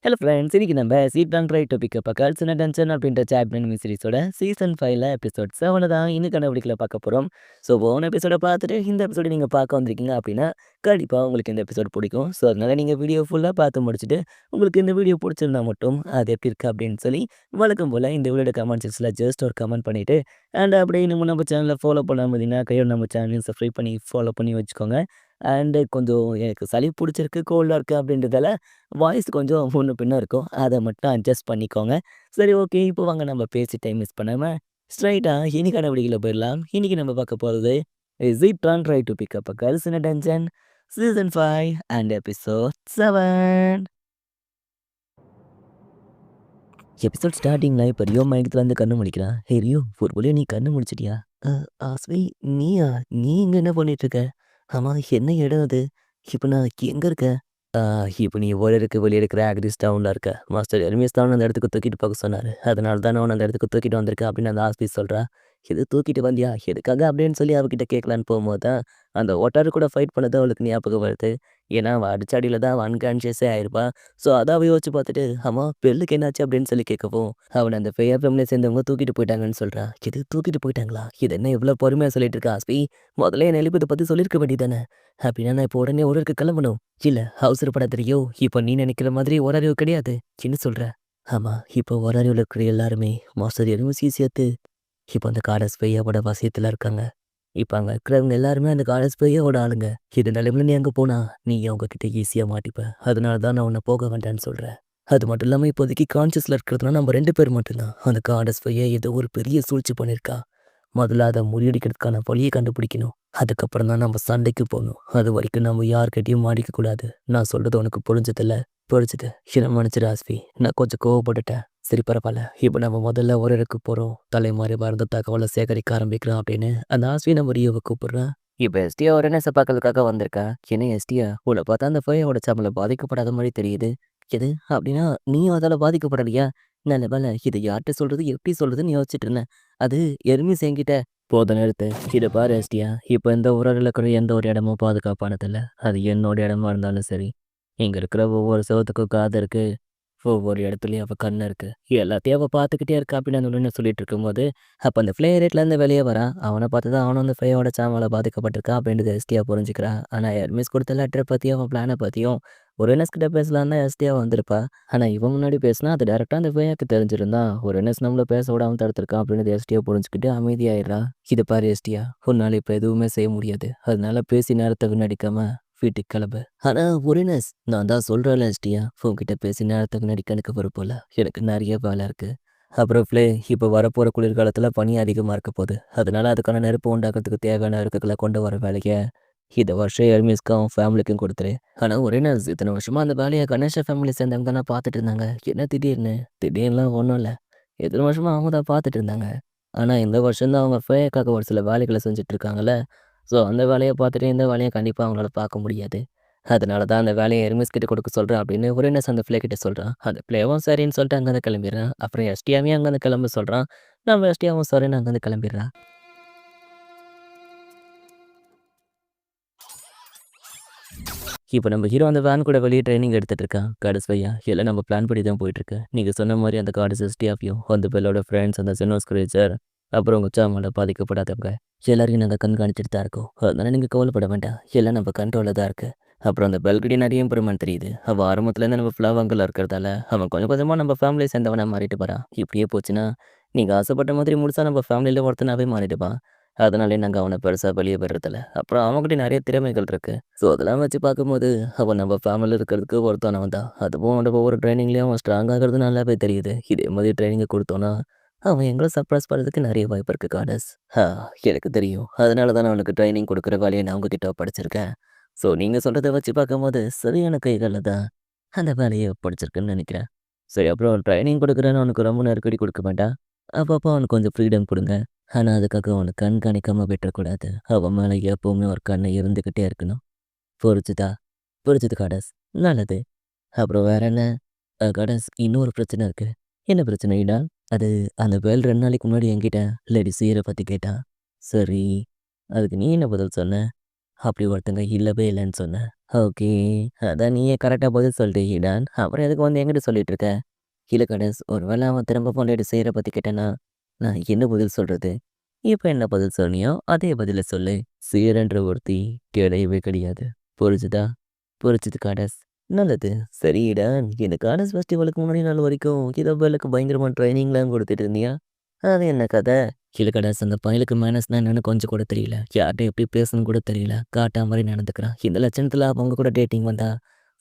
Hello friends, இன்னைக்கு நம்ம seat bank right topic girls in tension அப்படின்ற சாப்டர் சீரிஸோட சீசன் 5ல எபிசோட் 7 தான் இன்னைக்கான வீடியோவில் பார்க்க போகிறோம். ஸோ போன எபிசோட பார்த்துட்டு இந்த எபிசோட நீங்கள் பார்க்க வந்திருக்கீங்க அப்படின்னா கண்டிப்பாக உங்களுக்கு இந்த எபிசோட் பிடிக்கும். ஸோ அதனால் நீங்கள் வீடியோ ஃபுல்லாக பார்த்து முடிச்சுட்டு உங்களுக்கு இந்த வீடியோ பிடிச்சிருந்தா மட்டும் அது எப்படி இருக்குது அப்படின்னு சொல்லி வழக்கம் போல் இந்த வீடியோட கமெண்ட் செக்ஷனில் ஜஸ்ட் ஒரு கமெண்ட் பண்ணிவிட்டு அண்ட் அப்படியே இன்னும் நம்ம சேனலில் ஃபாலோ பண்ணாமல் இருந்தீங்கன்னா கையோட நம்ம சேனலையும் சப்ஸ்கிரைப் பண்ணி ஃபாலோ பண்ணி வச்சுக்கோங்க. அண்டு கொஞ்சம் எனக்கு சளி பிடிச்சிருக்கு, கோல்டாக இருக்குது அப்படின்றதால வாய்ஸ் கொஞ்சம் முன்ன பின்ன இருக்கும். அத மட்டும் அட்ஜஸ்ட் பண்ணிக்கோங்க. சரி, ஓகே. இப்போ வாங்க நம்ம பேசி டைம் மிஸ் பண்ணாம ஸ்ட்ரைட்டா இன்னைக்கான வீடியோக்குள்ள போயிடலாம். இன்னைக்கு நம்ம பார்க்க போறது is it don't try to pick up a girls in a tension season 5 and episode 7. எபிசோட் ஸ்டார்டிங்ல இப்போ ரியோ மயக்கத்துல இருந்து கண்ணு முழிக்கிறான். ஹே ரியோ, ஒரு வழியா நீ கண்ணு முழிச்சிட்டியா? ஆஸ்வி, நீயா? நீ இங்க என்ன பண்ணிட்டு இருக்க? ஆமா, என்ன இடம் அது? இப்போ நான் எங்க இருக்கேன்? இப்போ நீ ஓடருக்கு வெளியே இருக்கிற ஆக்ரிஸ் டவுனில் இருக்க. மாஸ்டர் எர்மிஸ் தான் அந்த இடத்துக்கு தூக்கிட்டு போக சொன்னார். அதனால தான் நான் அந்த இடத்துக்கு தூக்கிட்டு வந்திருக்கேன் அப்படின்னு அந்த ஆஸ்பீஸ் சொல்கிறா. எது தூக்கிட்டு வந்தியா, எதுக்காக அப்படின்னு சொல்லி அவகிட்ட கேட்கலான்னு போகும்போது தான் அந்த ஒட்டாரு கூட ஃபைட் பண்ணது அவளுக்கு ஞாபகம் வருது. ஏன்னா அவள் அடிச்சாடியில் தான் அவள் அன்கான்ஷியஸே ஆயிருப்பா. ஸோ அதை அவள் யோசிச்சு பார்த்துட்டு, ஆமாம் பெல்லுக்கு என்னாச்சு அப்படின்னு சொல்லி கேட்கவும் அவனை அந்த ஃபேயர் ஃபேமிலியை சேர்ந்தவங்க தூக்கிட்டு போயிட்டாங்கன்னு சொல்கிறா. எது தூக்கிட்டு போயிட்டாங்களா? இது என்ன இவ்வளோ பொறுமையாக சொல்லிட்டு இருக்கா ஆஸ்பி? முதல்ல என் எழுப்பி இதை பற்றி சொல்லியிருக்க வேண்டியதானே? அப்படின்னா நான் இப்போ உடனே ஊருக்கு கிளம்பணும். இல்ல, அவசரப்படாதீரியோ. இப்போ நீ நினைக்கிற மாதிரி ஓராரிவு கிடையாது. என்ன சொல்ற? ஆமா, இப்போ ஓராரிவில் இருக்கிற எல்லாருமே மாஸ்டர் எருமசி சேர்த்து இப்போ அந்த காடஸ் பையாவோட வசியத்தில் இருக்காங்க. இப்போ அங்கே இருக்கிறவங்க எல்லாருமே அந்த காடஸ் பையாவோட ஆளுங்க. இது நிலைமையில நீ அங்கே போனா நீ அவங்க கிட்ட ஈஸியாக மாட்டிப்ப. அதனால தான் நான் உன்னை போக வேண்டான்னு சொல்கிறேன். அது மட்டும் இல்லாமல் இப்போதைக்கு கான்சியஸில் இருக்கிறதுனா நம்ம 2 பேர் மட்டும்தான். அந்த காடஸ் பையா ஏதோ ஒரு பெரிய சூழ்ச்சி பண்ணியிருக்கா. முதல்ல அதை முறியடிக்கிறதுக்கான வழியை கண்டுபிடிக்கணும். அதுக்கப்புறம் தான் நம்ம சண்டைக்கு போகணும். அது வரைக்கும் நம்ம யார்கிட்டையும் மாடிக்க கூடாது. நான் சொல்றது உனக்கு புரிஞ்சதில்ல? புரிஞ்சுது. என்ன மன்னிச்சிடு ஆஸ்பி, நான் கொஞ்சம் கோவப்பட்டுட்டேன். சரி, பரவாயில்ல. இப்போ நம்ம முதல்ல ஒரு இடத்துக்கு போகிறோம். தலைமாறி மருந்து தகவலை சேகரிக்க ஆரம்பிக்கிறோம் அப்படின்னு அந்த ஆஸ்பி நம்ம ரியோவை கூப்பிடுறேன். இப்போ எஸ்டியா ஒரு என்ன பார்க்கறதுக்காக வந்திருக்கா? என்ன எஸ்டியா, உன்னை பார்த்தா அந்த ஃபையோட சாமல பாதிக்கப்படாத மாதிரி தெரியுது. எது அப்படின்னா நீயும் அதால் பாதிக்கப்படலையா? நல்ல வேலை, இதை யார்கிட்ட சொல்றது, எப்படி சொல்றதுன்னு யோசிச்சுட்டு இருந்தேன். அது எருமி என்கிட்ட போத நிறுத்து. இதை பாரு எஸ்டியா, இப்போ இந்த ஊரில் இருக்கிற எந்த ஒரு இடமும் பாதுகாப்பானதில்லை. அது என்னோட இடமா இருந்தாலும் சரி. இங்கே இருக்கிற ஒவ்வொரு சவத்துக்கும் காது இருக்கு. ஒவ்வொரு இடத்துலையும் அவள் கண்ணு இருக்கு. எல்லாத்தையும் அவள் பார்த்துக்கிட்டே இருக்கா அப்படின்னு ஒன்று சொல்லிட்டு இருக்கும்போது அப்போ அந்த ஃப்ளே ரேட்லேருந்து வெளியே வரான். அவனை பார்த்து தான் அவனும் அந்த ஃப்ளையோட சாமலை பாதிக்கப்பட்டிருக்கா அப்படின்றது எஸ்டியா புரிஞ்சுக்கிறா. ஆனால் எர்மிஸ் கொடுத்த லெட்டரை பற்றியும் அவன் பிளானை பற்றியும் ஒரு என்எஸ் கிட்ட பேசலாம் தான் எஸ்டியா வந்திருப்பா. ஆனால் இவன் முன்னாடி பேசினா அது டேரெக்டாக அந்த ஃப்ளையாக்கு தெரிஞ்சிருந்தா ஒரு என்எஸ் நம்மள பேச விடாமல் தடுத்திருக்கான் அப்படின்னு எஸ்டியா புரிஞ்சுக்கிட்டு அமைதியாயிடுறா. இது பாரு எஸ்டியா, உன்னால் இப்போ எதுவுமே செய்ய முடியாது. அதனால பேசி நேரத்தை வீணடிக்காம வீட்டுக்கு கிளம்பு. ஆனா ஒரினஸ், நான் தான் சொல்கிறேன் எஸ்டியா, உங்ககிட்ட பேசி நேரத்துக்கு நடிக்க எனக்கு விருப்பம். எனக்கு நிறைய வேலை இருக்கு. அப்புறம் ஃப்ளே, இப்போ வரப்போகிற குளிர்காலத்தில் பனி அதிகமாக இருக்க போகுது. அதனால அதுக்கான நெருப்பு உண்டாக்குறதுக்கு தேவையான இருக்குகளை கொண்டு வர வேலையை இந்த வருஷம் எர்மிஸ்க்கும் அவன் ஃபேமிலிக்கும் கொடுத்துரு. ஆனால் ஒரினஸ், இத்தனை வருஷமாக அந்த வேலையை கணேஷா ஃபேமிலி சேர்ந்தவங்க தானே பார்த்துட்டு இருந்தாங்க. என்ன திடீர்னுலாம் ஒன்றும் இல்லை. எத்தனை வருஷமாக அவங்க தான் பார்த்துட்டு இருந்தாங்க. ஆனால் இந்த வருஷம்தான் அவங்க ஃபேக்காக ஒரு சில வேலைகளை செஞ்சுட்டு இருக்காங்கல்ல. ஸோ அந்த வேலையை பார்த்துட்டு இந்த வேலையை கண்டிப்பாக அவங்களால பார்க்க முடியாது. அதனால தான் அந்த வேலையை எர்மிஸ் கிட்ட கொடுக்க சொல்கிறேன் அப்படின்னு ஒரினஸ் அந்த பிளே கிட்ட சொல்கிறான். அந்த பிளேவும் சரின்னு சொல்லிட்டு அங்கேருந்து கிளம்பிடுறான். அப்புறம் எஸ்டியாவையும் அங்கேருந்து கிளம்ப சொல்கிறான். நம்ம எஸ்டியாவும் சரின்னு அங்கேருந்து கிளம்பிடுறான். இப்போ நம்ம ஹீரோ அந்த வேன் கூட வெளியே ட்ரைனிங் எடுத்துகிட்டு இருக்கான். காடஸ் பையா, எல்லாம் நம்ம பிளான் படி தான் போயிட்டுருக்கு. நீங்கள் சொன்ன மாதிரி அந்த காடஸ் எஸ்டியாவையும் அந்த பெல்லோட ஃப்ரெண்ட்ஸ், அந்த செனோஸ் கிரேச்சர், அப்புறம் உங்கள் சாமால பாதிக்கப்படாதவங்க எல்லாரையும் நாங்கள் கண்காணிச்சுட்டு தான் இருக்கோம். அதனால நீங்கள் கவலைப்பட வேண்டாம். எல்லாம் நம்ம கண்ட்ரோலில் தான் இருக்குது. அப்புறம் அந்த பெல்கிட்ட நிறைய இம்ப்ரூவ்மெண்ட் தெரியுது. அவள் ஆரம்பத்துலேருந்து நம்ம ஃப்ளவங்கில் இருக்கிறதால அவன் கொஞ்சம் கொஞ்சமாக நம்ம ஃபேமிலியை சேர்ந்தவனாக மாறிட்டு போகிறான். இப்படியே போச்சுன்னா நீங்கள் ஆசைப்பட்ட மாதிரி முழுசாக நம்ம ஃபேமிலியில் ஒருத்தனாவே மாறிடுவான். அதனாலே நாங்கள் அவனை பெருசாக வெளியே பெறதில்ல. அப்புறம் அவன்கிட்ட நிறைய திறமைகள் இருக்குது. ஸோ அதெல்லாம் வச்சு பார்க்கும்போது அவன் நம்ம ஃபேமிலியில் இருக்கிறதுக்கு ஒருத்தனவன் தான். அதுவும் அவனோட ஒவ்வொரு ட்ரைனிங்லேயும் அவன் ஸ்ட்ராங் ஆகிறது நல்லாவே தெரியுது. இதே மாதிரி ட்ரைனிங்கை கொடுத்தோன்னா அவன் எங்களை சர்ப்ரைஸ் பண்ணுறதுக்கு நிறைய வாய்ப்பு இருக்குது காடஸ். எனக்கு தெரியும். அதனால தான் நான் அவனுக்கு ட்ரைனிங் கொடுக்குற வேலையை நான் உங்ககிட்ட படிச்சிருக்கேன். ஸோ நீங்கள் சொல்கிறத வச்சு பார்க்கும்போது சரியான கைகளில் தான் அந்த வேலையை படிச்சிருக்குன்னு நினைக்கிறேன். சரி, அப்புறம் ட்ரைனிங் கொடுக்குறேன்னு அவனுக்கு ரொம்ப நெருக்கடி கொடுக்க வேண்டாம். அப்பப்போ அவனுக்கு கொஞ்சம் ஃப்ரீடம் கொடுங்க. ஆனால் அதுக்காக அவனை கண்காணிக்காமல் விட்டுறக்கூடாது. அவன் மேலே எப்போவுமே ஒரு கண்ணை இருந்துக்கிட்டே இருக்கணும். புரிஞ்சுதா? புரிஞ்சுது காடஸ். நல்லது. அப்புறம் வேற என்ன? காடஸ், இன்னொரு பிரச்சனை இருக்குது. என்ன பிரச்சனைடா? அது அந்த வேல் 2 நாளைக்கு முன்னாடி என்கிட்ட லேடி சீரை பற்றி கேட்டான். சரி, அதுக்கு நீ என்ன பதில் சொன்ன? அப்படி ஒருத்தங்க இல்லவே இல்லன்னு சொன்னேன். ஓகே. அதான் நீயே கரெக்ட்டா பதில் சொல்லிட்ட ஈடான். அப்புறம் எதுக்கு வந்து என்கிட்ட சொல்லிட்டு இருக்க? இல்ல கணேஷ், ஒரு வேளை அவன் திரும்ப பொண்டாட்டி செய்யற பத்தி கேட்டானா, நான் என்ன பதில் சொல்றது? இப்ப என்ன பதில் சொன்னியோ, அதே பதில சொல்லு. சீரன்ற ஒருத்தி கிடையவே கிடையாது. புரிஞ்சுதா? புரிஞ்சுது காடஸ். நல்லது. சரி ஈடான், இந்த காடஸ் ஃபெஸ்டிவலுக்கு முன்னாடி நாள் வரைக்கும் ஏதோ பயலுக்கு பயங்கரமா ட்ரைனிங்லாம் குடுத்துட்டு இருந்தியா? அது என்ன கதை? இல்ல காடஸ், அந்த பயலுக்கு மேனர்ஸ்னா என்னன்னு கொஞ்சம் கூட தெரியல. யார்ட்ட எப்படி பேசணும்னு கூட தெரியல. காட்டா மாரி நடந்துக்கிறான். இந்த லட்சணத்துல அவங்க கூட டேட்டிங் வந்தா,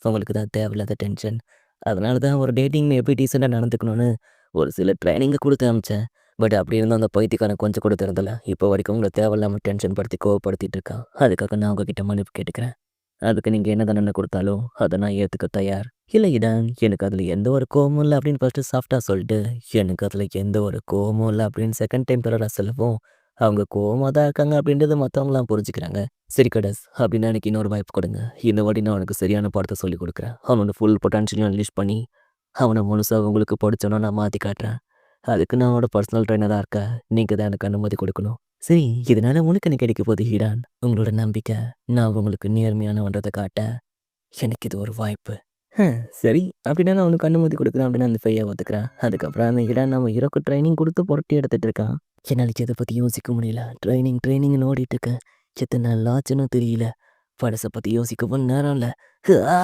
அவங்களுக்கு தான் தேவையில்லாத டென்ஷன். அதனால தான் ஒரு டேட்டிங்ல எப்படி டீசென்ட்டா நடந்துக்கணும்னு ஒரு சில ட்ரைனிங்க குடுத்து அனுப்பிச்சேன். பட் அப்படி இருந்தும் அந்த பைத்தியக்காரன் கொஞ்சம் கூட திருந்தல. இப்போ வரைக்கும் உங்கள தேவையில்லாம டென்ஷன் படுத்தி கோவப்படுத்திட்டு இருக்கான். அதுக்காக நான் உங்ககிட்ட மன்னிப்பு கேட்டுக்கிறேன். அதுக்கு நீங்க என்ன தண்டனை குடுத்தாலும், அத நான் ஏத்துக்க தயார். இல்ல இடான், எனக்கு அதுல எந்த ஒரு கோவமும் இல்ல அப்படின்னு ஃபர்ஸ்ட்டு சாஃப்ட்டா சொல்லிட்டு, எனக்கு அதுல எந்த ஒரு கோவமும் இல்ல அப்படின்னு செகண்ட் டைம் தடவ சொல்லவும், அவங்க கோவமா தான் இருக்காங்க அப்படின்றது மத்தவங்கலாம் புரிஞ்சுக்கிறாங்க. சரி கடஸ், அப்படின்னா எனக்கு இன்னொரு வாய்ப்பு கொடுங்க. இந்த வாட்டி நான் அவனுக்கு சரியான பாடத்த சொல்லிக் குடுக்குறேன். அவனோட ஃபுல் பொட்டன்ஷியலையும் அன்லீஷ் பண்ணி, அவன முழுசா உங்களுக்கு புடிச்சவனா நான் மாத்தி காட்டுறேன். அதுக்கு நான் அவனோட பர்சனல் ட்ரெய்னரா இருக்கேன். நீங்க தான் எனக்கு அனுமதி கொடுக்கணும். சரி, இதனால உனக்கு என்ன கிடைக்க போகுது ஈடான்? உங்களோட நம்பிக்கை. நான் உங்களுக்கு நேர்மையானவன்றத காட்ட எனக்கு இது ஒரு வாய்ப்பு. சரி. அப்படின்னா நான் அவனுக்கு அனுமதி கொடுக்குறேன் அப்படின்னு அந்த பையன் ஒத்துக்கிறான். அதுக்கப்புறம் அந்த ஈடான் நம்ம ஹீரோக்கு ட்ரைனிங் கொடுத்து புரட்டி எடுத்துட்டு இருக்கான். என்னால இதை பத்தி யோசிக்க முடியல. ட்ரைனிங்னு ஓடிட்டு இருக்கேன். எத்தனை நாள் ஆச்சுன்னு தெரியல. பழச பத்தி யோசிக்கவும் நேரம் இல்ல. ஆ!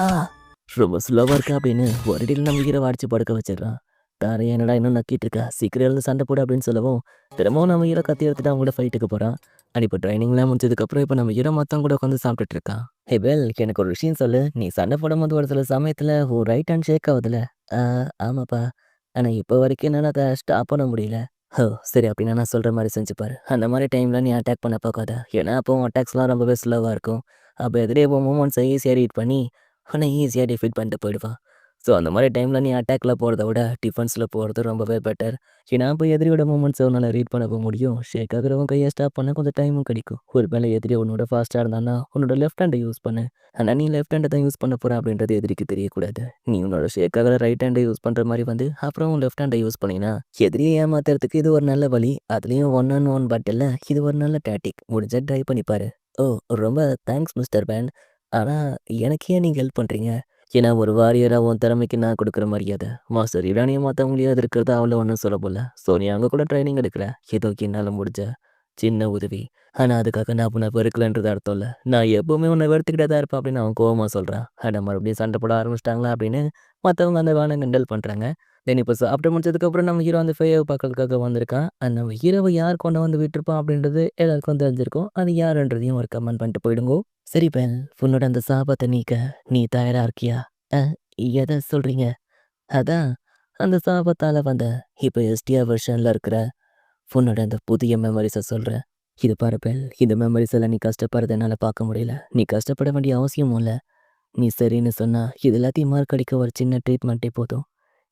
ரொம்ப ஸ்லோவா இருக்கா அப்படின்னு ஒரு அடியில் நம்ம ஹீரோவை அடிச்சு படுக்க வச்சிடுறான். தாரை என்னடா இன்னும் நக்கிட்டு இருக்கா, சீக்கிரம் எழுந்து சண்டை போடு அப்படின்னு சொல்லவும், திரும்பவும் நம்ம ஹீரோ கத்தி எடுத்துட்டு அவங்க கூட ஃபைட்டுக்கு போறான். அண்ட் இப்போ ட்ரைனிங்லாம் முடிச்சதுக்கப்புறம் இப்போ நம்ம ஹீரோ மொத்தம் கூட உட்காந்து சாப்பிட்டுட்டு இருக்கான். ஹே பெல், எனக்கு ஒரு விஷயம் சொல்லு. நீ சண்டை போடும்போது ஒரு சில சமயத்துல உன் ரைட் ஹேண்ட் ஷேக் ஆகுதுல்ல? ஆ, ஆமாப்பா. ஆனா இப்போ வரைக்கும் என்னால அதை ஸ்டாப் பண்ண முடியல. ஓ! சரி, அப்படின்னா நான் சொல்ற மாரி செஞ்சு பாரு. அந்த மாரி டைம்ல நீ அட்டாக் பண்ண பார்க்காத. ஏன்னா அப்போ உன் அட்டாக்ஸ்லாம் ரொம்பவே ஸ்லோவா இருக்கும். அப்போ எதிரே உன் மூவ்மெண்ட்ஸை ஈஸியா ரீட் பண்ணி உன்னை ஈஸியா டிஃபீட் பண்ணிட்டு போயிடுவான். ஸோ அந்த மாரி டைம்ல நீ அட்டாக்ல போறத விட டிஃபென்ஸ்ல போறது ரொம்பவே பெட்டர். ஏன்னா அப்போ எதிரியோட மூவ்மெண்ட்ஸை உன்னால ரீட் பண்ணவும் முடியும். ஷேக் ஆகுறவன் கையை ஸ்டாப் பண்ண கொஞ்சம் டைமும் கிடைக்கும். ஒரு வேளை எதிரி உன்னோட ஃபாஸ்ட்டா இருந்தான்னா உன்னோட லெஃப்ட் ஹேண்டை யூஸ் பண்ணு. ஆனா நீ லெஃப்ட் ஹேண்டை தான் யூஸ் பண்ண போற அப்படின்றது எதிரிக்கு தெரியக்கூடாது. நீ உன்னோட ஷேக் ஆகுற ரைட் ஹேண்டை யூஸ் பண்ற மாரி வந்து அப்புறம் உன் லெஃப்ட் ஹேண்டை யூஸ் பண்ணினா எதிரியை ஏமாத்துறதுக்கு இது ஒரு நல்ல வழி. அதுலயும் 1 on 1 பேட்டில்ல இது ஒரு நல்ல டாக்டிக். முடிஞ்சா ட்ரை பண்ணி பாரு. ஓ! ரொம்ப தேங்க்ஸ் மிஸ்டர் பேன். ஆனா எனக்கு ஏன் நீங்க ஹெல்ப் பண்றீங்க? ஏன்னா ஒரு வாரியரா உன் திறமைக்கு நான் கொடுக்குற மரியாதை. மாஸ்டர் இரானியும் மற்றவங்களையும் எதிர்க்கிறது அவ்வளோ ஒன்றும் சொல்லப்போல. ஸோ நீ அங்கே கூட ட்ரைனிங் எடுக்கிற. ஏதோ என்னால் முடிஞ்ச சின்ன உதவி. ஆனா அதுக்காக நான் உன்னை வெறுக்கலன்றது அர்த்தம் இல்ல. நான் எப்பவுமே உன்னை வெறுத்துக்கிட்டே தான் இருப்பேன் அப்படின்னு அவன் கோவமா சொல்றான். ஆனா மறுபடியும் சண்டை போட ஆரம்பிச்சிட்டாங்களா அப்படின்னு மத்தவங்க அந்த வேனை கிண்டல் பண்றாங்க. தென் இப்போ சாப்பிட்டு முடிச்சதுக்கப்புறம் நம்ம ஹீரோ அந்த ஃபேயை பார்க்கறதுக்காக வந்திருக்கான். அந்த நம்ம ஹீரோவை யார் கொண்டு வந்து விட்டுருப்பான் அப்படின்றது எல்லாருக்கும் தெரிஞ்சிருக்கும். அது யாருன்றதையும் ஒரு கமெண்ட் பண்ணிட்டு போயிடுங்கோ. சரி பென், உன்னோட அந்த சாபத்தை நீக்க நீ தயாரா இருக்கியா? அ எத சொல்றீங்க? அதான் அந்த சாபத்தால வந்த இப்போ எஸ்டிஆர் வெர்ஷன்ல இருக்கிற உன்னோட அந்த புதிய மெமரிஸ சொல்றேன். இது பாரு பெல், இந்த மெமரிஸ் எல்லாம் நீ கஷ்டப்படுறத என்னால பார்க்க முடியல. நீ கஷ்டப்பட வேண்டிய அவசியமும் இல்ல. நீ சரின்னு சொன்னா இது எல்லாத்தையும் மார்க்கடிக்க ஒரு சின்ன ட்ரீட்மெண்ட்டே போதும்.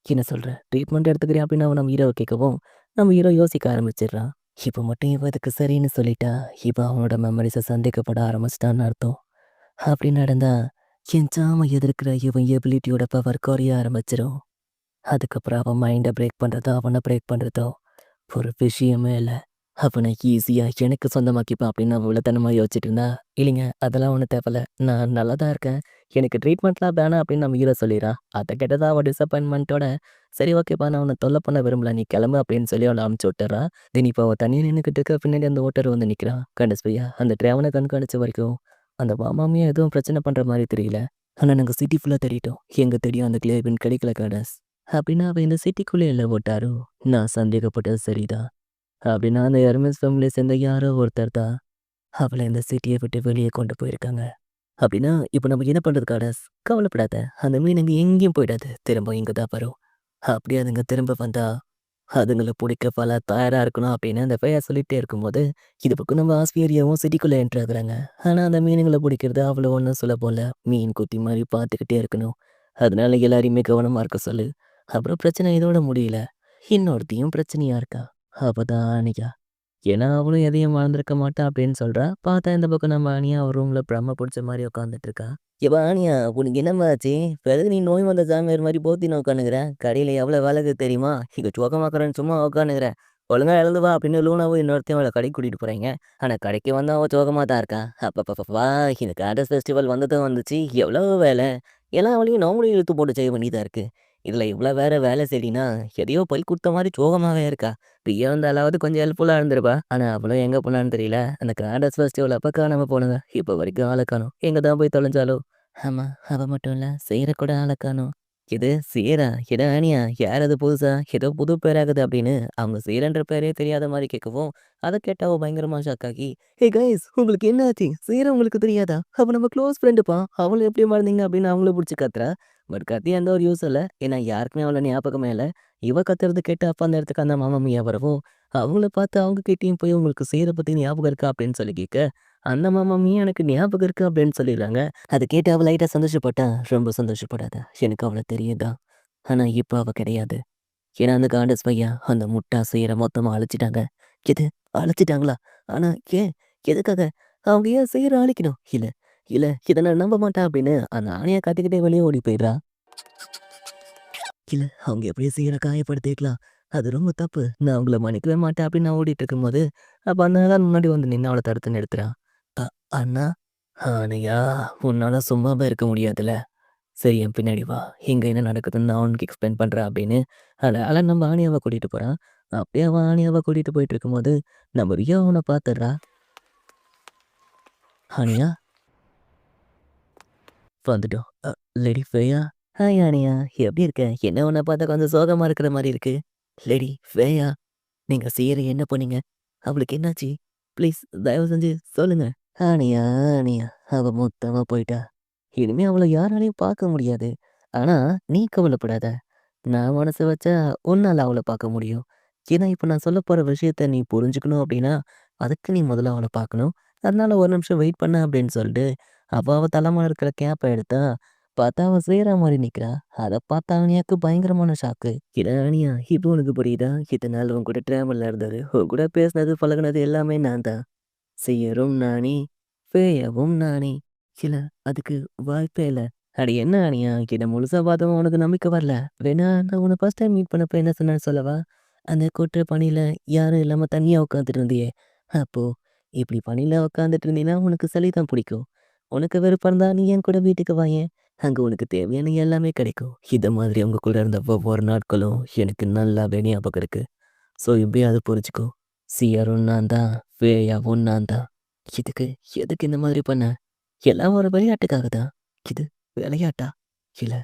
என்ன சொல்ற? ட்ரீட்மெண்ட் எடுத்துக்கிறியா அப்படின்னு அவன் நம்ம ஹீரோவை கேட்கவும், நம்ம ஹீரோ யோசிக்க ஆரம்பிச்சிடுறான். இப்போ மட்டும் இவன் இதுக்கு சரின்னு சொல்லிட்டா, இப்போ அவனோட மெமரிஸை சந்தேகப்பட ஆரம்பிச்சிட்டான்னு அர்த்தம். அப்படி நடந்தா எஞ்சாம எதிர்க்கிற இவன் எபிலிட்டியோட பவர் குறைய ஆரம்பிச்சிடும். அதுக்கப்புறம் அவன் மைண்டை பிரேக் பண்ணுறதோ அவனை பிரேக் பண்ணுறதோ ஒரு விஷயமே இல்லை. அவனை ஈஸியா எனக்கு சொந்தமாக்கிப்பான் அப்படின்னு அவன் வில்லத்தனமா யோசிச்சுட்டு இருந்தா, இல்லைங்க அதெல்லாம் ஒன்றும் தேவையில்ல, நான் நல்லா தான் இருக்கேன், எனக்கு ட்ரீட்மெண்ட்லாம் வேணாம் அப்படின்னு நம்ம ஹீரோ சொல்லிடுறான். அதை கேட்டதா அவன் டிசப்பாயின்மெண்ட்டோட, சரி ஓகேப்பா நான் உன்னை தொல்லை பண்ண விரும்பல, நீ கிளம்பு அப்படின்னு சொல்லி அவனை அமுச்சு விட்டுறான். தென் இப்போ அவள் தனியாக நின்றுக்கிட்டு இருக்க, பின்னாடி அந்த ஓட்டர் வந்து நிற்கிறான். கடைசியா அந்த டிரைவனை கண்காணிச்ச வரைக்கும் அந்த மாமாமையும் எதுவும் பிரச்சனை பண்ணுற மாதிரி தெரியல. ஆனால் நாங்கள் சிட்டி ஃபுல்லாக தேடிட்டோம், எங்கே தெரியும் அந்த கிளேபின் கிடைக்கல கடஸ். அப்படின்னா அவன் இந்த சிட்டிக்குள்ளே இல்லை ஓட்டாரோ? நான் சந்தேகப்பட்டது சரிதான். அப்படின்னா அந்த ஹெர்மெஸ் ஃபேமிலியை சேர்ந்த யாரோ ஒருத்தர் தான் அவளை இந்த சிட்டியை விட்டு வெளியே கொண்டு போயிருக்காங்க. அப்படின்னா இப்போ நம்ம என்ன பண்ணுறது காடஸ்? கவலைப்படாத, அந்த மீனுங்க எங்கேயும் போயிடாது, திரும்ப இங்கே தான் வரும். அப்படியே அதுங்க திரும்ப வந்தா அதுங்களை பிடிக்க பல தயாராக இருக்கணும் அப்படின்னு அந்த பையன் சொல்லிகிட்டே இருக்கும்போது, இது பக்கம் நம்ம ஆஸ்திரேலியாவும் சிட்டிக்குள்ளே என்ட்ரு ஆகுறாங்க. ஆனால் அந்த மீனுங்களை பிடிக்கிறது அவ்வளோ ஒன்றும் சொல்ல போல, மீன் குத்தி மாதிரி பார்த்துக்கிட்டே இருக்கணும். அதனால எல்லாரையுமே கவனமாக இருக்க சொல்லு. அப்புறம் பிரச்சனை இதோட முடியல, இன்னொருத்தையும் பிரச்சனையா இருக்கா. அப்பதான் அனிகா. ஏன்னா அவளும் எதையும் மறந்துருக்க மாட்டா அப்படின்னு சொல்றா. பார்த்தா இந்த பக்கம் நம்ம அனியா ஒரு ரூம்ல பிரம்ம பிடிச்ச மாதிரி உட்காந்துட்டு இருக்கா. எப்ப ஆனியா, உனக்கு என்னம்மா ஆச்சு? பிறகு நீ நோய் வந்த சாமியார் மாதிரி போத்தி நான் உட்காந்துக்கிறேன். கடையில் எவ்வளோ வேலைக்கு தெரியுமா? இங்கே சோகமாக்குறேன்னு சும்மா உட்காந்துக்கிறேன். ஒழுங்கா எழுந்து வா அப்படின்னு லூனாவும் இன்னொருத்தையும் அவளை கடைக்கு கூட்டிட்டு போறீங்க. ஆனா கடைக்கு வந்தா அவ சோகமா தான் இருக்கா. அப்பப்பப்பா! இந்த கேண்டஸ் ஃபெஸ்டிவல் வந்ததும் வந்துச்சு. எவ்வளோ வேலை. எல்லா வேலையும் நாமளும் இழுத்து போட்டு செய்ய வேண்டியதா இருக்கு. இதுல இவ்வளோ வேற வேலை செய்யலினா, எதையோ பறி குடுத்த மாரி சோகமாவே இருக்கா. பிரியா இருந்தாலாவது கொஞ்சம் ஹெல்ப்ஃபுல்லா இருந்திருப்பா. ஆனா அவளும் எங்க போனான்னு தெரியல. அந்த கேண்டஸ் ஃபெஸ்டிவல் அப்ப காணாம போனவ. இப்ப வரைக்கும் ஆள காணோம். எங்க தான் போய் தொலைஞ்சாளோ? ஆமா, அவ மட்டும் இல்ல. சேர கூட ஆள காணோம். எது சேரா? எட ஆனியா? யார் அது புதுசா? ஏதோ புது பேராகுது அப்படின்னு அவங்க சேரன்ற பேரே தெரியாத மாரி கேட்கவும், அத கேட்டு அவ பயங்கரமா ஷாக் ஆகி, "ஹே கைஸ் உங்களுக்கு என்ன ஆச்சு? சேர உங்களுக்கு தெரியாதா? அவ நம்ம க்ளோஸ் ஃப்ரெண்டுப்பா. அவள எப்படி மறந்தீங்க?" அப்படின்னு அவங்கள புடிச்சு கத்துறா. பட் கத்தி எந்த ஒரு யூஸும் இல்ல. ஏன்னா யாருக்குமே அவள ஞாபகமே இல்ல. இவ கத்துறது கேட்டு அப்ப அந்த இடத்துக்கு அந்த மாமா மியா வரவும், அவங்கள பார்த்து அவங்க கிட்டயும் போய் உங்களுக்கு சேர பத்தி ஞாபகம் இருக்கா? அப்படின்னு சொல்லி கேட்க, அந்த மாமா மியா எனக்கு ஞாபகம் இருக்கு அப்படின்னு சொல்லிடுறாங்க. அத கேட்டு அவ லைட்டா சந்தோஷப்பட்டா, ரொம்ப சந்தோஷப்படாத. எனக்கு அவள தெரியும் தான். ஆனா இப்ப அவ கிடையாது. ஏன்னா அந்த காண்டஸ் பையன் அந்த முட்டா சேர மொத்தமா அழிச்சிட்டாங்க. எது? அழிச்சிட்டாங்களா? ஆனா ஏன்? எதுக்காக? அவங்க ஏன் சேர அழிக்கணும்? இல்ல, இல்ல இத நான் நம்ப மாட்டேன் அப்படின்னு அந்த ஆணைய கத்திக்கிட்டே வெளிய ஓடி போயிடுறா. இல்ல அவங்க எப்படியும் சேர காயப்படுத்திக்கலாம். அது ரொம்ப தப்பு. நான் அவங்கள மன்னிக்கவே மாட்டேன் அப்படின்னு நான் ஓடிட்டு இருக்கும்போது, அப்ப அந்த ஆள் முன்னாடி வந்து நின்னு அவள தடுத்து நிறுத்துறான். அ அண்ணா? ஆனையா, உன்னால சும்மாவே இருக்க முடியாதுல்ல. சரி என் பின்னாடி வா. இங்க என்ன நடக்குதுன்னு நான் உனக்கு எக்ஸ்பிளைன் பண்றேன் அப்படின்னு, அழகா நம்ம ஆனியாவ கூட்டிட்டு போறான். அப்படியே அவன் ஆனியாவ கூட்டிட்டு போயிட்டு இருக்கும்போது, நம்ம ரியா அவன பாத்துடுறா. ஆனியா வந்துட்டோம். லேடி ஃபேயா? ஹாய் ஆனியா, எப்படி இருக்க? என்ன உன்ன பார்த்தா கொஞ்சம் சோகமா இருக்கிற மாரி இருக்கு. லேடி ஃபேயா, நீங்க செய்யற என்ன பண்ணீங்க? அவளுக்கு என்னாச்சு? ப்ளீஸ் தயவு செஞ்சு சொல்லுங்க. ஆனியா, ஆனியா, அவ மொத்தமா போயிட்டா. இனிமே அவள யாராலயும் பார்க்க முடியாது. ஆனா, நீ கவலைப்படாத. நான் மனசு வச்சா உன்னால அவள பார்க்க முடியும். ஏன்னா, இப்ப நான் சொல்லப் போற விஷயத்த நீ புரிஞ்சுக்கணும் அப்டின்னா, அதுக்கு நீ முதல்ல அவள பார்க்கணும். அதனால ஒரு நிமிஷம் வெயிட் பண்ணு அப்டின்னு சொல்ட்டு, அவ தல மேல இருக்கிற கேப்ப எடுத்தா, பார்த்தா அவ சேரா மாரி நிக்கிறா. அத பார்த்த அவனியாக்கு பயங்கரமான ஷாக்கு. "இட அனியா, இப்போ உனக்கு புரியுதா? இத்தன நாள் உன் கூட ட்ராவல்ல இருந்தது. உன் கூட பேசினது, பழகுனது எல்லாமே நான் தான். செய்யரும் நானே, பேயவும் நானே. இல்ல, அதுக்கு வாய்ப்பே இல்ல. அட என்ன அனியா, என்ன முழுசா பார்த்தவும் உனக்கு நம்பிக்கை வரல. வேணா நான் உன்ன ஃபர்ஸ்ட் டைம் மீட் பண்ணப்ப என்ன சொன்னேன்னு சொல்லவா? அந்த கொட்டுற பனியில யாரும் இல்லாம தனியா உட்காந்துட்டு இருந்தியே. அப்போ இப்படி பனியில உட்காந்துட்டு இருந்தீன்னா உனக்கு சளி தான் பிடிக்கும். உனக்கு வெறுப்பா இருந்தா நீ என் கூட வீட்டுக்கு வாயேன். அங்க உனக்கு தேவையான எல்லாமே கிடைக்கும். இத மாதிரி உங்க கூட இருந்த ஒவ்வொரு நாட்களும் எனக்கு நல்லாவே ஞாபகம் இருக்கு. ஸோ எப்படியாவது புரிஞ்சுக்கோ. சியரும் நான் தான், பேயாவும் நான் தான். இதுக்கு எதுக்கு இந்த மாதிரி பண்ண? எல்லாம் ஒரு விளையாட்டுக்காக தான். இது விளையாட்டா? இல்ல,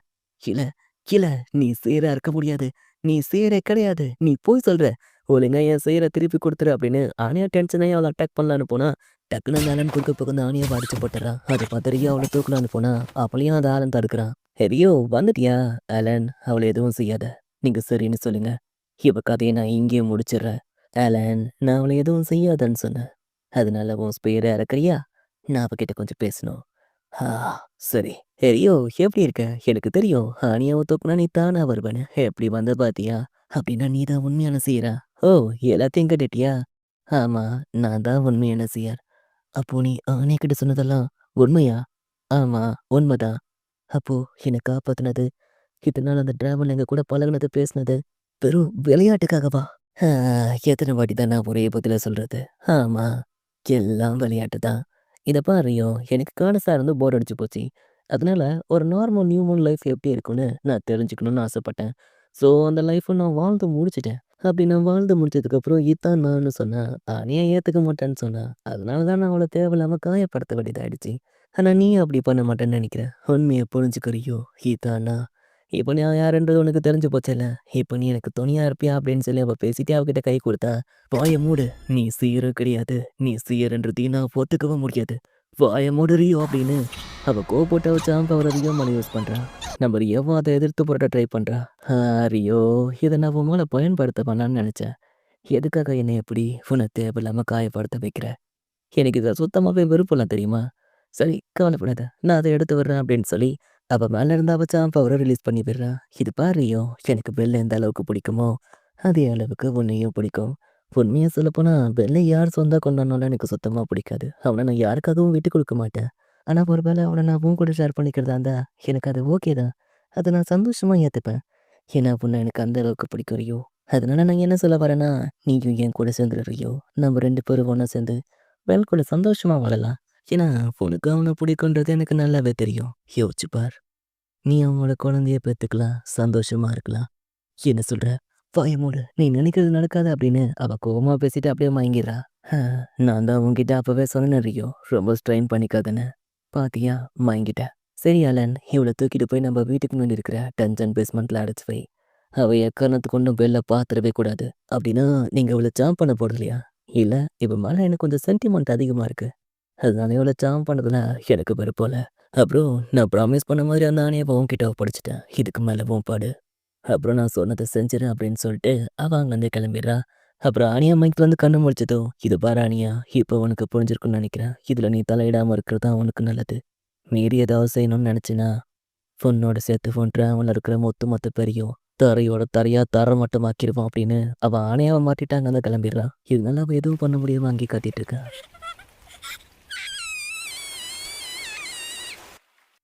இல்ல, இல்ல. நீ சேரா இருக்க முடியாது. நீ சேரே கிடையாது. நீ பொய் சொல்ற. ஒழுங்கா என் சேர திருப்பி குடுத்துரு அப்படின்னு ஆனையா டென்ஷன் ஆயி அவள அட்டாக் பண்ணலான்னு போனா, டக்குனு அந்த ஆலன் குறுக்க புகுந்து ஆனையாவ அடிச்சு போட்டுறான். அத பார்த்த ரியா அவள தூக்கலான்னு போனா, அவளையும் அந்த ஆலன் தடுக்கிறான். "ஹே ரியோ வந்துட்டியா? ஆலன் அவள எதுவும் செய்யாத. நீங்க சரின்னு சொல்லுங்க. இவ கதைய நான் இங்கேயே முடிச்சிடுறேன். ஆலன் நான் அவள எதுவும் செய்யாதன்னு சொன்னேன். அதனால உன் ஸ்பேர இறக்குறியா? நான் அவகிட்ட கொஞ்சம் பேசணும்." ஆ, சரி. "ஐயோ! எப்படி இருக்க? எனக்கு தெரியும். ஆனியாவ தூக்குனா நீ தானா வருவன்னு. எப்படி வந்த பாத்தியா? அப்படின்னா நீ தான் உண்மையான சீரா? ஓ! எல்லாத்தையும் கேட்டுட்டியா? ஆமா, நான் தான் உண்மையான சீர். அப்போ நீ ஆனியா கிட்ட சொன்னதெல்லாம் உண்மையா? ஆமா, உண்மைதான். அப்போ என்ன காப்பாத்துனது, இத்தன நாள் அந்த டிராவல்ல எங்க கூட பழகுனது, பேசுனது, வெறும் விளையாட்டுக்காகவா? ஆ, எத்தன வாட்டி தான் நான் ஒரே பதில சொல்றது? ஆமா, எல்லாம் விளையாட்டு தான். இத பாருய்யோ, எனக்கு கானஸா இருந்து போர் அடிச்சு போச்சு. அதனால ஒரு நார்மல் நியூமன் லைஃப் எப்படி இருக்கும்னு நான் தெரிஞ்சுக்கணும்னு ஆசைப்பட்டேன். ஸோ அந்த லைஃப்ப நான் வாழ்ந்து முடிச்சுட்டேன். அப்படி நான் வாழ்ந்து முடிச்சதுக்கப்புறம் இதான் நான்னு சொன்னா, நானே ஏத்துக்க மாட்டேன்னு சொன்னா. அதனால தான் நான் அவள தேவையில்லாம காயப்படுத்த வேண்டியதாயிடுச்சு. ஆனா நீ அப்படி பண்ண மாட்டேன்னு நெனைக்கிறேன். உண்மைய புரிஞ்சுக்கிறியோ? இதான் நான். இப்ப நான் யாருன்றது உனக்கு தெரிஞ்சு போச்சுல்ல. இப்ப நீ எனக்கு துணையா இருப்பியா? அப்படின்னு சொல்லி அவ பேசிட்டே அவகிட்ட கை குடுத்தா, "வாய மூடு. நீ சீரு கிடையாது. நீ சீருன்றதையும் நான் ஒத்துக்கவும் முடியாது. வாய மூடு ரியோ" அப்படின்னு அவ கோவப்பட்டு அவ சாம்ப அவர ரியோ மேல யூஸ் பண்றா. நம்ம ரியோவும் அத எதிர்த்து போராட ட்ரை பண்றா. "ஆ ரியோ, இத நான் உன் மேல பயன்படுத்த வேணாம்னு நெனச்சேன். எதுக்காக என்னைய இப்படி உன்ன தேவையில்லாம காயப்படுத்த வைக்கிற? எனக்கு இதுல சுத்தமாவே விருப்பம் இல்ல தெரியுமா? சரி கவலைப்படாத. நான் அத எடுத்து விடுறேன்" அப்படின்னு சொல்லி அவ மேல இருந்த அவ சாம்ப அவர ரிலீஸ் பண்ணி விடுறா. "இது பாரு ரியோ, எனக்கு பெல்ல எந்த அளவுக்கு பிடிக்குமோ, அதே அளவுக்கு உன்னையும் பிடிக்கும். உண்மைய சொல்லப்போனா, பெல்ல யார் சொந்தா கொண்டாடினாலும் எனக்கு சுத்தமா பிடிக்காது. அவன நான் யாருக்காகவும் விட்டுக் குடுக்க மாட்டேன். ஆனா ஒருவேளை அவன நான் உன் கூட ஷேர் பண்ணிக்கிறதா இருந்தா, எனக்கு அது ஓகே தான். அத நான் சந்தோஷமா ஏத்துப்பேன். ஏன்னா உன்ன எனக்கு அந்த அளவுக்கு பிடிக்கும் ரியோ." அதனால நான் என்ன சொல்ல வரேன்னா, நீயும் என் கூட சேர்ந்துடுறியோ, நம்ம 2 பேரும் ஒண்ணா சேர்ந்து கூட சந்தோஷமா வாழலாம். ஏன்னா, உனக்கு அவன பிடிக்குன்றது எனக்கு நல்லாவே தெரியும். யோசிச்சு பார். நீ அவனோட குழந்தைய பெத்துக்கலாம், சந்தோஷமா இருக்கலாம். என்ன சொல்ற? வாய மூடு. நீ நினைக்கிறது நடக்காது அப்படின்னு அவ கோவமா பேசிட்டு அப்படியே மயங்கிர்றா. "ஹ, நான் தான் உன்கிட்ட அப்பவே சொன்னேனே ரியோ, ரொம்ப ஸ்ட்ரெயின் பண்ணிக்காதன்னு. பாத்தியா மயங்கிட்ட. சரி அலன், இவள தூக்கிட்டு போய் நம்ம வீட்டுக்கு முன்னாடி இருக்கிற டஞ்சன் பேஸ்மெண்ட்ல அடைச்சு வை. அவ எக்காரணத்து கொண்டும் வெளில பாத்துறவே கூடாது. அப்படின்னா நீங்க இவள ஜாம் பண்ண போடலையா? இல்ல, இவ மேல எனக்கு கொஞ்சம் சென்டிமெண்ட் அதிகமா இருக்கு. அதனால இவள ஜாம் பண்ணதுல எனக்கு வெறுப்போல. அப்புறம் நான் ப்ராமிஸ் பண்ண மாதிரி அந்த ஆணைய உன்கிட்ட ஒப்படைச்சிட்டேன். இதுக்கு மேல உன் பாடு. அப்புறம் நான் சொன்னத செஞ்சிரு அப்படின்னு சொல்லிட்டு அவ அங்கேருந்து கிளம்பிடுறா. அப்புறம் ஆனியா மைக்கில் வந்து கண்ணு முழிச்சதும், இது பாரு ஆனியா, இப்போ உனக்கு புரிஞ்சிருக்குன்னு நினைக்கிறேன். இதில் நீ தலையிடாமல் இருக்கிறது தான் உனக்கு நல்லது. மீறி ஏதாவது செய்யணும்னு நினச்சின்னா பொண்ணோட சேர்த்து உன் ட்ராவலில் இருக்கிற மொத்த பெரியும் தரையோட தரையா தர மட்டுமாக்கிடுவோம் அப்படின்னு அவ ஆணையாவை மாட்டிட்டு அங்கேருந்து கிளம்பிடுறான். இதனால அவ எதுவும் பண்ண முடியாம அங்கே கத்திட்டு இருக்கா.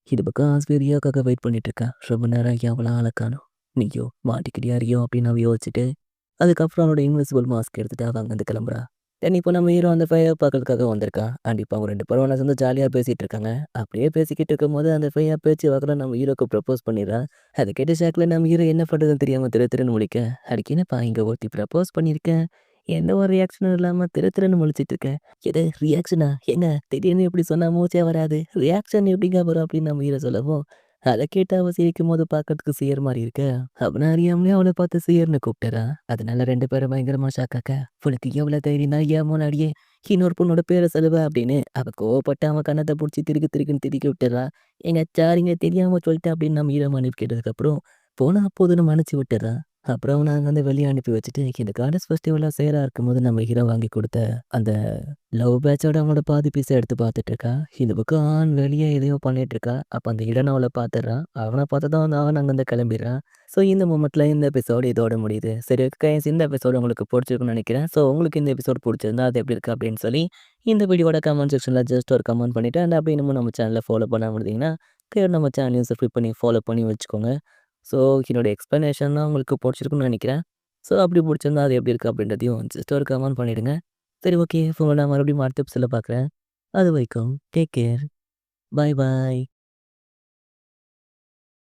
இது பக்கம் ஆஸ்திரேலியாவுக்காக வெயிட் பண்ணிட்டு இருக்கா. ரொம்ப நேரம் எவ்வளோ ஆளை காணும். நீயோ மாட்டிக்கிட்டியா ரியோ அப்படின்னு அவ யோசிச்சுட்டு அதுக்கப்புறம் அவனோட இன்விசிபிள் மாஸ்க் எடுத்துட்டு அவ அங்கேருந்து கிளம்புறா. தென் இப்போ நம்ம ஹீரோ அந்த ஃபையை பார்க்கறதுக்காக வந்திருக்கான். அண்ட் இப்போ அவங்க 2 பேரும் ஒண்ணா சேர்ந்து ஜாலியாக பேசிட்டு இருக்காங்க. அப்படியே பேசிக்கிட்டு இருக்கும்போது அந்த ஃபையா பேச்சு வாக்கில் நம்ம ஹீரோக்கு ப்ரப்போஸ் பண்ணிடுறா. அதை கேட்ட ஷாக்கில் நம்ம ஹீரோ என்ன பண்ணுறதுன்னு தெரியாமல் திரு திருன்னு முழிக்க, அதுக்கு என்னப்பா இங்கே ஒருத்தி ப்ரப்போஸ் பண்ணியிருக்கேன், எந்த ஒரு ரியாக்ஷனும் இல்லாமல் திரு திருன்னு முழிச்சிட்டு இருக்கேன். எது ரியாக்ஷனா? ஏங்க திடீர்னு எப்படி சொன்னா மூச்சே வராது, ரியாக்ஷன் எப்படிங்க வரும் அப்படின்னு நம்ம ஹீரோ சொல்லவும், அதை கேட்டு அவ சிரிக்கும்போது பார்க்கறதுக்கு சியர் மாதிரி இருக்க. அவனை அறியாமலே அவளை பார்த்து சியர்னு கூப்பிட்டுறா. அதனால 2 பேரும் பயங்கரமா ஷாக்காக்க, உனக்கு எவ்வளோ தைரியம்னா ஏன் முன்னாடியே இன்னொரு பொண்ணோட பேரை சொல்லுவ அப்படின்னு அவ கோவப்பட்டு அவன் கண்ணத்தை பிடிச்சி திருக்குன்னு திருக்கி விட்டுறா. எங்க சாரிங்க தெரியாம சொல்லிட்டேன் அப்படின்னு நம்ம ஹீரோ அனுப்பி கேட்டதுக்கப்புறம் போனா போதுன்னு மன்னிச்சு விட்டுறா. அப்புறம் அவனை அங்கேருந்து வெளியே அனுப்பி வச்சுட்டு இந்த கார்டஸ் ஃபெஸ்டிவலாக சேரா இருக்கும்போது நம்ம ஹீரோ வாங்கி கொடுத்த அந்த லவ் பேட்சோட அவனோட பாதி பீஸை எடுத்து பார்த்துட்டு இருக்கா. இந்த பக்கம் ஆண் வெளியே எதையோ பண்ணிட்டு இருக்கா. அப்போ அந்த இடன் அவளை பார்த்துடுறான். அவனை பார்த்ததும் அந்த ஆண் அங்கேருந்து கிளம்பிடுறான். ஸோ இந்த மொமெண்ட்டில் இந்த எபிசோடு இதோட முடியுது. சரி ஓகே, இந்த எபிசோடு உங்களுக்கு பிடிச்சிருக்குன்னு நினைக்கிறேன். ஸோ உங்களுக்கு இந்த எபிசோட் பிடிச்சிருந்தா அது எப்படி இருக்குது அப்படின்னு சொல்லி இந்த வீடியோட கமெண்ட் செக்ஷனில் ஜஸ்ட் ஒரு கமெண்ட் பண்ணிவிட்டு அண்ட் அப்படி இன்னமும் நம்ம சேனலில் ஃபாலோ பண்ணாமல் இருந்தீங்கன்னா நம்ம சேனலையும் சப்ஸ்கிரைப் பண்ணி ஃபாலோ பண்ணி வச்சுக்கோங்க. ஸோ என்னோட எக்ஸ்ப்ளனேஷன்லாம் உங்களுக்கு பிடிச்சிருக்குன்னு நினைக்கிறேன். ஸோ அப்படி பிடிச்சிருந்தா அது எப்படி இருக்குது அப்படின்றதையும் ஜஸ்ட் ஒரு கமெண்ட் பண்ணிவிடுங்க. சரி ஓகே, உங்களை நான் மறுபடியும் அடுத்த எபிசோடில் பார்க்குறேன். அது வரைக்கும் டேக் கேர். பாய் பாய்.